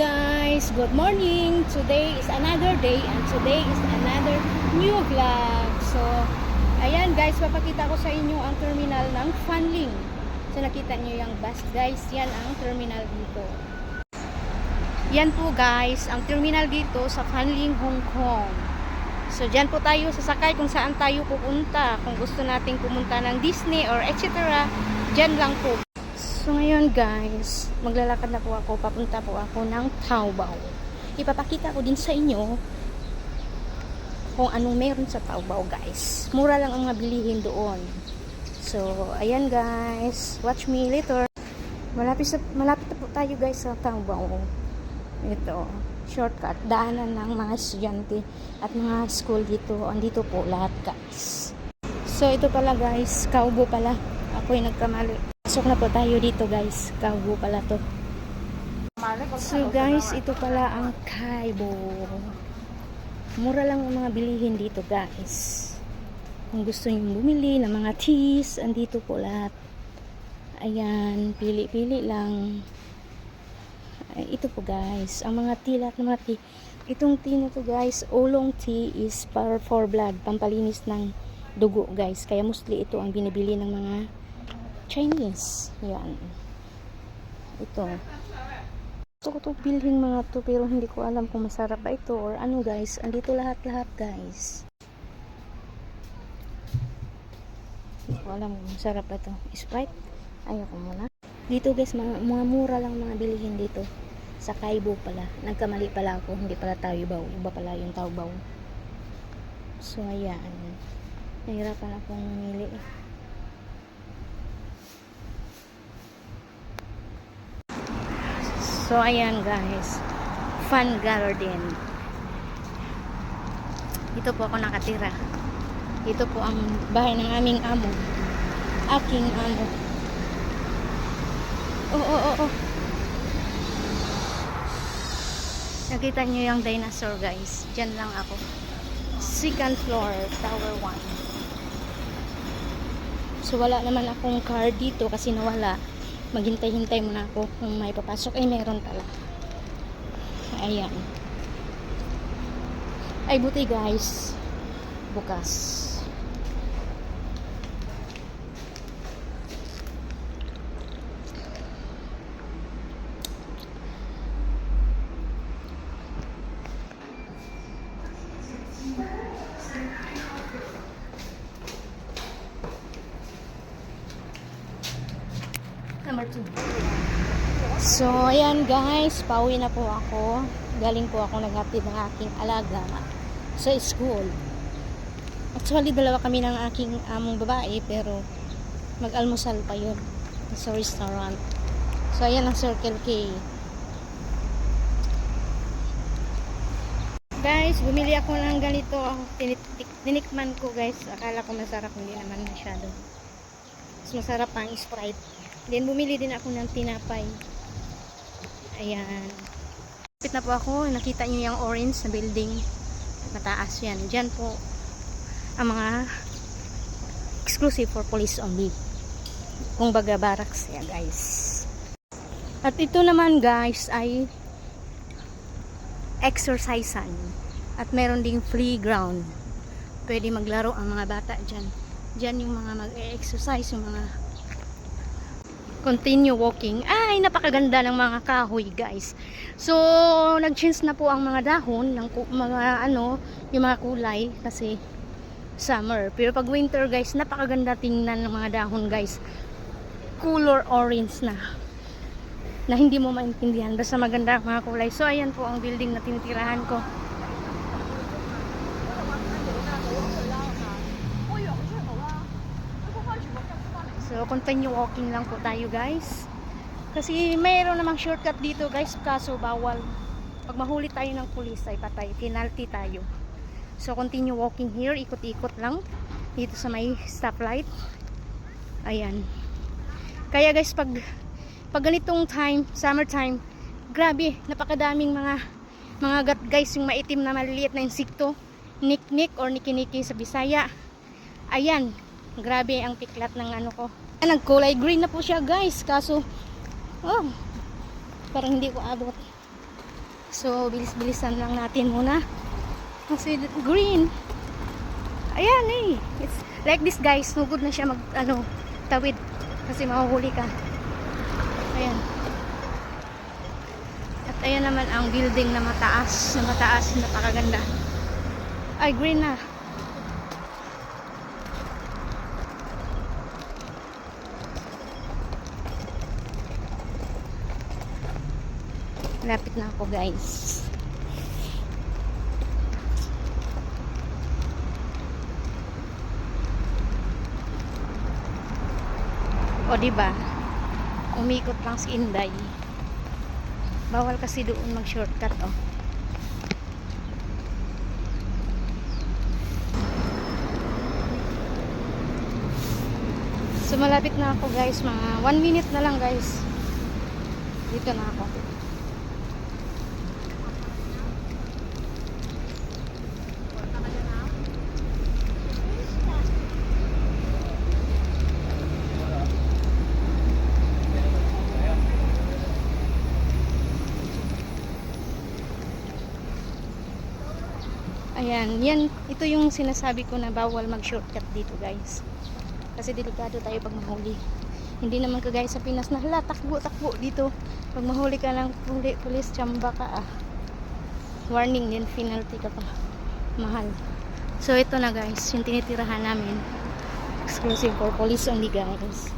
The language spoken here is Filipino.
Guys, good morning. Today is another day and today is another new vlog. So, ayan guys, papakita ko sa inyo ang terminal ng Fanling. So, nakita nyo yung bus guys, yan ang terminal dito. Yan po guys, ang terminal dito sa Fanling, Hong Kong. So, dyan po tayo sasakay kung saan tayo pupunta. Kung gusto nating pumunta ng Disney or etc. Dyan lang po. So ngayon guys, maglalakad na po ako, papunta po ako ng Taobao. Ipapakita ko din sa inyo kung anong meron sa Taobao guys. Mura lang ang mabilihin doon. So ayan guys, watch me later. Malapit na po tayo guys sa Taobao. Ito, shortcut, daanan ng mga estudyante at mga school dito. Andito po lahat guys. So ito pala guys, Kaubo pala. Ako yung nagkamali. Pasok na po tayo dito guys. Kaubo pala to. So guys, ito pala ang Kaibo. Mura lang ang mga bilihin dito guys. Kung gusto nyo bumili ng mga teas, andito po lahat. Ayan, pili-pili lang. Ay, ito po guys, ang mga tea, lahat ng mga tea. Itong tea na to guys, oolong tea is for blood, pampalinis ng dugo guys. Kaya mostly ito ang binibili ng mga Chinese. Yan. Ito. Gusto ko to bilhin mga to pero hindi ko alam kung masarap ba ito or ano guys. Andito lahat-lahat guys. Hindi ko alam kung masarap ba ito. Sprite. Ayoko muna. Dito guys, mga mura lang mga bilihin dito. Sa Kaibo pala. Nagkamali pala ako. Hindi pala Taobao. Iba pala yung Taobao. So ayan. Nahirapan akong mamili. So ayan guys, Fun Garden. Dito po ako nakatira. Ito po ang bahay ng aming amo. Aking amo. Oh. Nakita nyo yung dinosaur guys. Diyan lang ako. Second floor, tower 1. So wala naman akong car dito kasi nawala. Maghintay-hintay muna ako kung may papasok. Ay, meron pala. Ayan. Ay, buti guys. Bukas. Number 2. So, ayan guys, pauwi na po ako. Galing po ako naghatid ng aking alaga sa school. Actually, dalawa kami ng aking among babae, pero mag-almusal pa yun sa restaurant. So, ayan ang Circle K. Guys, bumili ako ng ganito. Tinikman ko guys. Akala ko masarap, hindi naman masyado. Mas masarap pang Sprite. Then bumili din ako ng tinapay. Ayan. Kapit na po ako. Nakita nyo yung orange na building. Mataas yan. Diyan po ang mga exclusive for police only. Kung baga barracks. Yan guys. At ito naman guys ay exercisean. At meron ding free ground. Pwede maglaro ang mga bata dyan. Dyan yung mga mag-exercise, yung mga continue walking. Ay, napakaganda ng mga kahoy guys. So, nag-change na po ang mga dahon ng mga yung mga kulay kasi summer. Pero pag winter guys, napakaganda tingnan ng mga dahon guys. Color orange na. Na hindi mo maintindihan. Basta maganda ang mga kulay. So, ayan po ang building na tinitirahan ko. So, continue walking lang po tayo guys. Kasi mayroon namang shortcut dito guys. Kaso bawal. Pag mahuli tayo ng pulis ay patay. Penalty tayo. So, continue walking here. Ikot-ikot lang. Dito sa may stoplight. Ayan. Kaya guys, pag ganitong time, summer time, grabe, napakadaming mga guys, yung maitim na maliliit na insekto. Niknik or niki-niki sa Bisaya. Ayan. Grabe ang piklat ng ko. Nagkulay green na po siya guys. Kaso, parang hindi ko abot. So, bilis-bilisan lang natin muna. Kasi green. Ayan eh. It's like this guys. No good na siya tawid. Kasi mahuhuli ka. Ayan. At ayan naman ang building na mataas. Na mataas. Napakaganda. Ay, green na. Lapit na ako guys. O diba? Umikot lang si Inday. Bawal kasi doon mag-shortcut oh. So malapit na ako guys, mga 1 minute na lang guys. Dito na ako. Ayan, ito yung sinasabi ko na bawal mag-shortcut dito guys. Kasi delikado tayo pag mahuli. Hindi naman kagaya sa Pinas na hala, takbo dito. Pag mahuli ka ng pulis, tsamba ka ah. Warning din, penalty ka pa. Mahal. So ito na guys, yung tinitirahan namin. Exclusive for police only guys.